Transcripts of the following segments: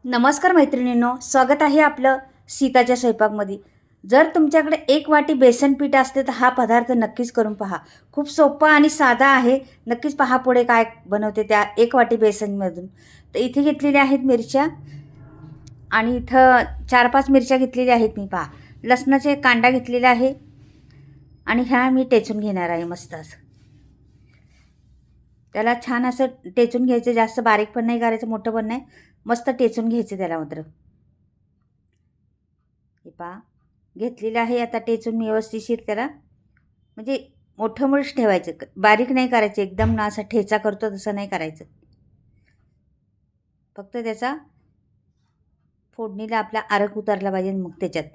नमस्कार मैत्रिणींनो, स्वागत आहे आपलं सीताच्या स्वयंपाकमध्ये. जर तुमच्याकडे 1 वाटी बेसन पीठ असते तर हा पदार्थ नक्कीच करून पहा. खूप सोपा आणि साधा आहे. नक्कीच पहा पुढे काय बनवते त्या 1 वाटी बेसनमधून. तर इथे घेतलेल्या आहेत मिरच्या आणि इथं 4-5 मिरच्या घेतलेल्या आहेत मी पहा. लसणाचे कांदा घेतलेला आहे आणि ह्या मी टेचून घेणार आहे मस्त असं. त्याला छान असं टेचून घ्यायचं, जास्त बारीक पण नाही करायचं, मोठं पण नाही. मस्त टेचून घ्यायचं त्याला मात्र. हे पहा घेतलेलं आहे. आता टेचून मी व्यवस्थितशीर त्याला म्हणजे मोठं मुळच ठेवायचं, बारीक नाही करायचं, एकदम ना असा ठेचा करतो तसं नाही करायचं. फक्त त्याचा फोडणीला आपला अर्क उतरला पाहिजे मग त्याच्यात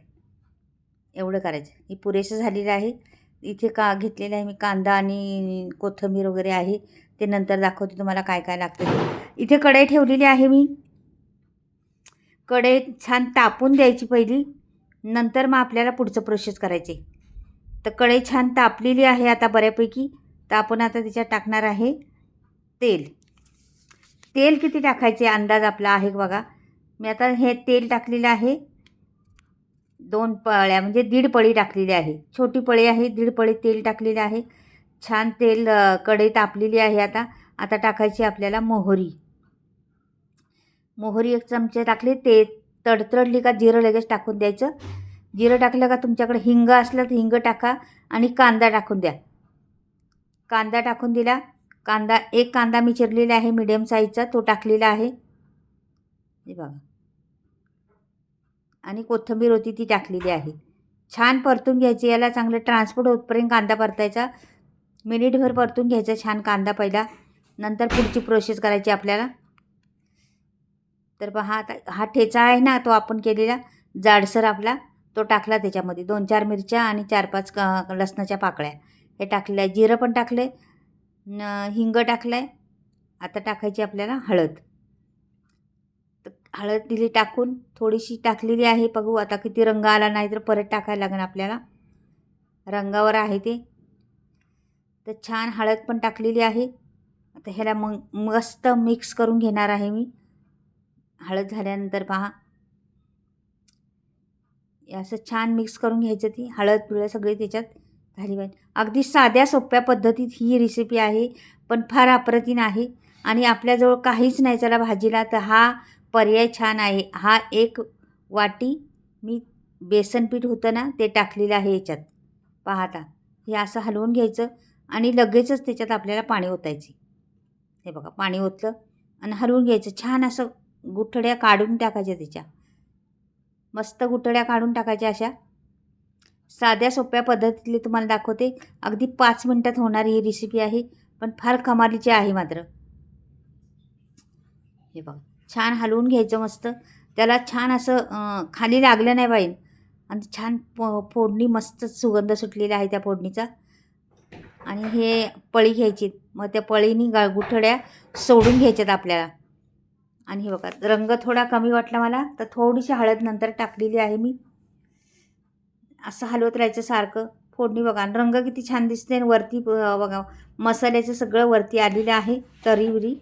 एवढं करायचं. हे पुरेसं झालेलं आहे. इथे घेतलेलं आहे मी कांदा आणि कोथिंबीर वगैरे आहे. ते नंतर दाखवते तुम्हाला काय काय लागतं ते. इथे कढई ठेवलेली आहे मी. कढई छान तापून द्यायची पहिली, नंतर मग आपल्याला पुढचं प्रोसेस करायचे. तर कढई छान तापलेली आहे आता बऱ्यापैकी. तर आपण आता त्याच्यात टाकणार आहे तेल. तेल किती टाकायचे अंदाज आपला आहे बघा. मी आता हे तेल टाकलेलं आहे 2 पळ्या, म्हणजे 1.5 पळी टाकलेली आहे. छोटी पळी आहे, 1.5 पळी तेल टाकलेलं आहे. छान तेल कढई तापलेली आहे आता. आता टाकायची आपल्याला मोहरी. मोहरी 1 चमचे टाकली. ते तडतडली का जिरं लगेच टाकून द्यायचं. जिरं टाकलं का तुमच्याकडे हिंग असलं तर हिंग टाका आणि कांदा टाकून द्या. कांदा टाकून दिला. एक कांदा मी चिरलेला आहे मीडियम साईजचा, तो टाकलेला आहे हे बघा. आणि कोथिंबीर होती ती टाकलेली आहे. छान परतून घ्यायची. याला चांगलं ट्रान्सफर होतपर्यंत कांदा परतायचा. मिनिटभर परतून घ्यायचा छान कांदा पहिला, नंतर पुढची प्रोसेस करायची आपल्याला. तर पहा आता हा ठेचा आहे ना तो आपण केलेला जाडसर आपला, तो टाकला त्याच्यामध्ये. 2-4 मिरच्या आणि 4-5 लसणाच्या पाकळ्या हे टाकले. जिरं पण टाकले, हिंग टाकलं आहे. आता टाकायची आपल्याला हळद. तर हळद दिली टाकून, थोडीशी टाकलेली आहे. बघू आता किती रंग आला, नाही तर परत टाकायला लागेल आपल्याला. रंगावर आहे ते. तर छान हळद पण टाकलेली आहे. आता ह्याला मग मस्त मिक्स करून घेणार आहे मी. हळद झाल्यानंतर पहा असं छान मिक्स करून घ्यायचं. ती हळद पिळं सगळे त्याच्यात झाली पाहिजे. अगदी साध्या सोप्या पद्धतीत ही रेसिपी आहे, पण फार अप्रतिम आहे. आणि आपल्याजवळ काहीच नाही चला भाजीला, तर हा पर्याय छान आहे. हा 1 वाटी मी बेसन पीठ होतं ना ते टाकलेलं आहे याच्यात. पहा आता हे असं हलवून घ्यायचं आणि लगेचच त्याच्यात आपल्याला पाणी ओतायचे. हे बघा पाणी ओतलं आणि हलवून घ्यायचं. छान असं गुठळ्या काढून टाकायच्या त्याच्या. मस्त गुठळ्या काढून टाकायच्या अशा. साध्या सोप्या पद्धतीतली तुम्हाला दाखवते. अगदी 5 मिनिटात होणारी ही रेसिपी आहे, पण फार कमालीची आहे मात्र. हे बघा छान हलवून घ्यायचं मस्त. त्याला छान असं खाली लागलं नाही पाहिजे. आणि छान फोडणी मस्त सुगंध सुटलेला आहे त्या फोडणीचा. आणि हे पळी घ्यायची. मग त्या पळीनी गुठळ्या सोडून घ्यायच्यात आपल्याला. आणि हे बघा रंग थोडा कमी वाटला मला, तर थोडीशी हळद नंतर टाकलेली आहे मी. असं हलवत राहायचं सारखं. फोडणी बघा आणि रंग किती छान दिसते. आणि वरती बघा मसाल्याचं सगळं वरती आलेलं आहे तरी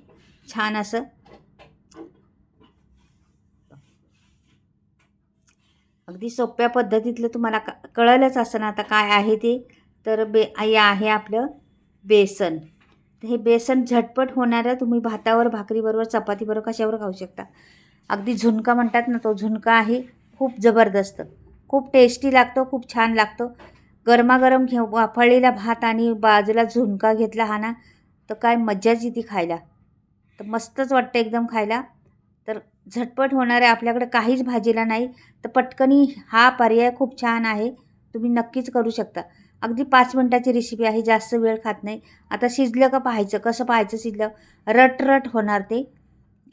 छान असं. अगदी सोप्या पद्धतीतलं तुम्हाला कळलंच असं ना आता काय आहे ते. तर हे आहे आपलं बेसन. तर हे बेसन झटपट होणारं, तुम्ही भातावर, भाकरीबरोबर, चपातीबरोबर कशावर खाऊ शकता. अगदी झुणका म्हणतात ना, तो झुणका आहे. खूप जबरदस्त, खूप टेस्टी लागतो, खूप छान लागतो. गरमागरम वाफळलेला भात आणि बाजूला झुणका घेतला हा ना, तर काय मज्जाच येते खायला. तर मस्तच वाटतं एकदम खायला. तर झटपट होणारे, आपल्याकडे काहीच भाजीला नाही, तर पटकनी हा पर्याय खूप छान आहे. तुम्ही नक्कीच करू शकता. अगदी 5 मिनिटाची रेसिपी आहे, जास्त वेळ खात नाही. आता शिजलं का पाहायचं, कसं पाहायचं शिजलं. रट होणार ते,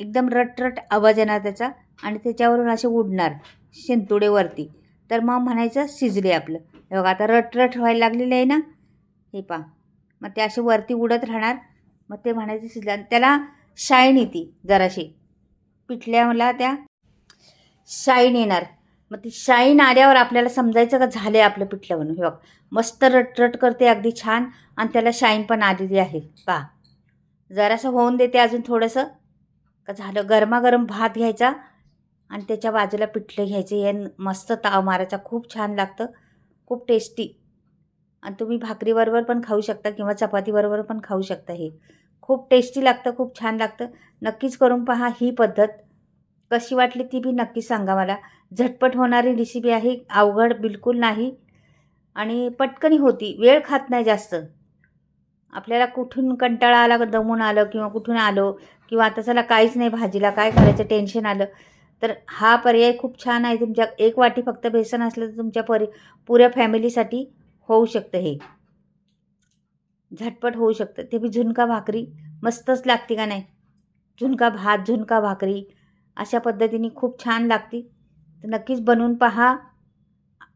एकदम रट आवाज येणार त्याचा आणि त्याच्यावरून असे उडणार शिंतोडेवरती. तर मग म्हणायचं शिजले आपलं. हे बघा आता रट व्हायला लागलेलं आहे ना, हे पहा. मग ते असे वरती उडत राहणार. मग ते म्हणायचं शिजलं. आणि त्याला शाईन येते जराशी, पिठल्याला त्या शाईन येणार. मग ती शाईन आल्यावर आपल्याला समजायचं का झालं आहे आपलं पिठलं बनून. हे बघ मस्त रट करते अगदी छान. आणि त्याला शाईन पण आलेली आहे पहा. जरासं होऊन देते अजून थोडंसं का झालं. गरमागरम भात घ्यायचा, आणि त्याच्या बाजूला पिठलं घ्यायचे. हे मस्त ताव मारायचा, खूप छान लागतं, खूप टेस्टी. आणि तुम्ही भाकरीबरोबर पण खाऊ शकता किंवा चपातीबरोबर पण खाऊ शकता. हे खूप टेस्टी लागतं, खूप छान लागतं. नक्कीच करून पहा ही पद्धत. कशी वाटली ती बी नक्की सांगा मला. झटपट होणारी रेसिपी आहे, अवघड बिलकुल नाही आणि पटकन होती, वेळ खात नाही जास्त. आपल्याला कुठून कंटाळा आला, दमून आलं किंवा कुठून आलो किंवा आता चला काहीच नाही भाजीला, काय करायचं टेन्शन आलं, तर हा पर्याय खूप छान आहे. तुमच्या एक वाटी फक्त बेसन असलं तर तुमच्या पुऱ्या फॅमिलीसाठी होऊ शकतं. हे झटपट होऊ शकतं. ते बी झुणका भाकरी मस्तच लागते का नाही. झुणका भात, झुणका भाकरी अशा पद्धतीने खूप छान लागते. तर नक्कीच बनवून पहा.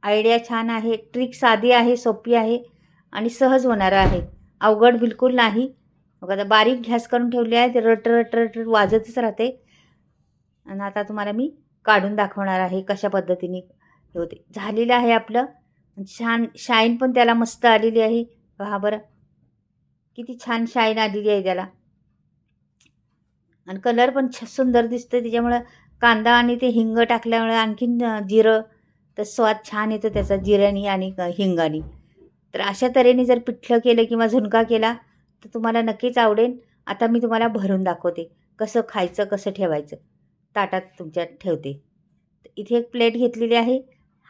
आयडिया छान आहे, ट्रिक साधी आहे, सोपी आहे आणि सहज होणारं आहे, अवघड बिलकुल नाही. बघा आता बारीक गॅस करून ठेवले आहे, ते रट रट रट रट वाजतच राहते. आणि आता तुम्हाला मी काढून दाखवणार आहे कशा पद्धतीने हे होते. झालेलं आहे आपलं. छान शाईन पण त्याला मस्त आलेली आहे. पहा बरं किती छान शाईन आलेली आहे त्याला. आणि कलर पण सुंदर दिसतं. त्याच्यामुळं कांदा आणि ते हिंग टाकल्यामुळे आणखीन जिरं तर स्वाद छान येतो त्याचा जिऱ्यानी आणि हिंगानी. तर अशा तऱ्हेने जर पिठलं केलं किंवा झुणका केला तर तुम्हाला नक्कीच आवडेल. आता मी तुम्हाला भरून दाखवते कसं खायचं, कसं ठेवायचं. ताटात तुमच्या ठेवते. इथे एक प्लेट घेतलेली आहे.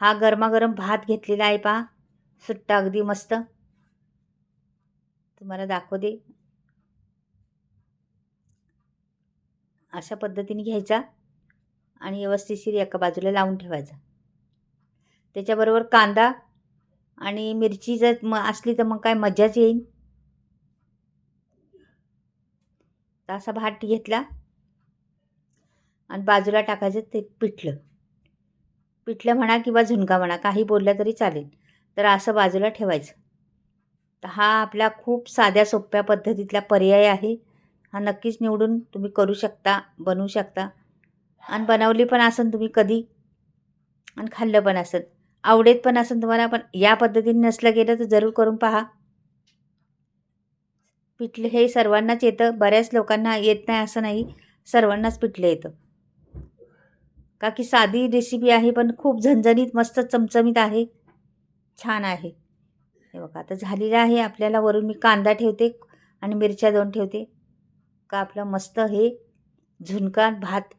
हा गरमागरम भात घेतलेला आहे पहा, सुट्टा अगदी मस्त. तुम्हाला दाखवते. अशा पद्धतीने घ्यायचा आणि व्यवस्थितशीर एका बाजूला लावून ठेवायचा. त्याच्याबरोबर कांदा आणि मिरची जर असली तर मग काय मजाच येईल. तर असा भात घेतला आणि बाजूला टाकायचं ते पिठलं. पिठलं म्हणा किंवा झुणका म्हणा, काही बोललं तरी चालेल. तर असं बाजूला ठेवायचं. तर हा आपला खूप साध्या सोप्या पद्धतीतला पर्याय आहे. हा नक्कीच निवडून तुम्ही करू शकता, बनवू शकता आणि बनवली पण असेल तुम्ही कधी आणि खाल्लं पण असेल, आवडेत पण असेल तुम्हाला. पण या पद्धतीने नसलं गेलं तर जरूर करून पहा. पिठलं हे सर्वांनाच येतं, बऱ्याच लोकांना येत नाही असं नाही, सर्वांनाच पिठलं येतं. का की साधी रेसिपी आहे पण खूप झणझणीत मस्त चमचमीत आहे, छान आहे. हे बघा आता झालेलं आहे. आपल्याला वरून मी कांदा ठेवते आणि मिरच्या 2 ठेवते. का आपलं मस्त हे झुणका भात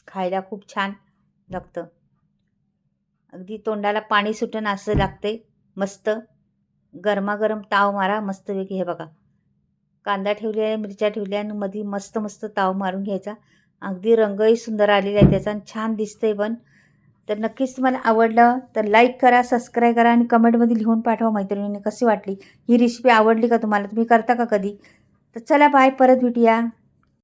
खायला खूप छान लागतं. अगदी तोंडाला पाणी सुटन असं लागते मस्त. गरमागरम ताव मारा मस्तपैकी. हे बघा कांदा ठेवले आहे, मिरच्या ठेवल्या आणि मध्ये मस्त मस्त ताव मारून घ्यायचा. अगदी रंगही सुंदर आलेला आहे त्याचा आणि छान दिसतंय पण. तर नक्कीच तुम्हाला आवडलं तर लाईक करा, सबस्क्राईब करा आणि कमेंटमध्ये लिहून पाठवा मैत्रिणींनी कशी वाटली ही रेसिपी. आवडली का तुम्हाला, तुम्ही करता का कधी. तर चला बाय, परत भेटूया.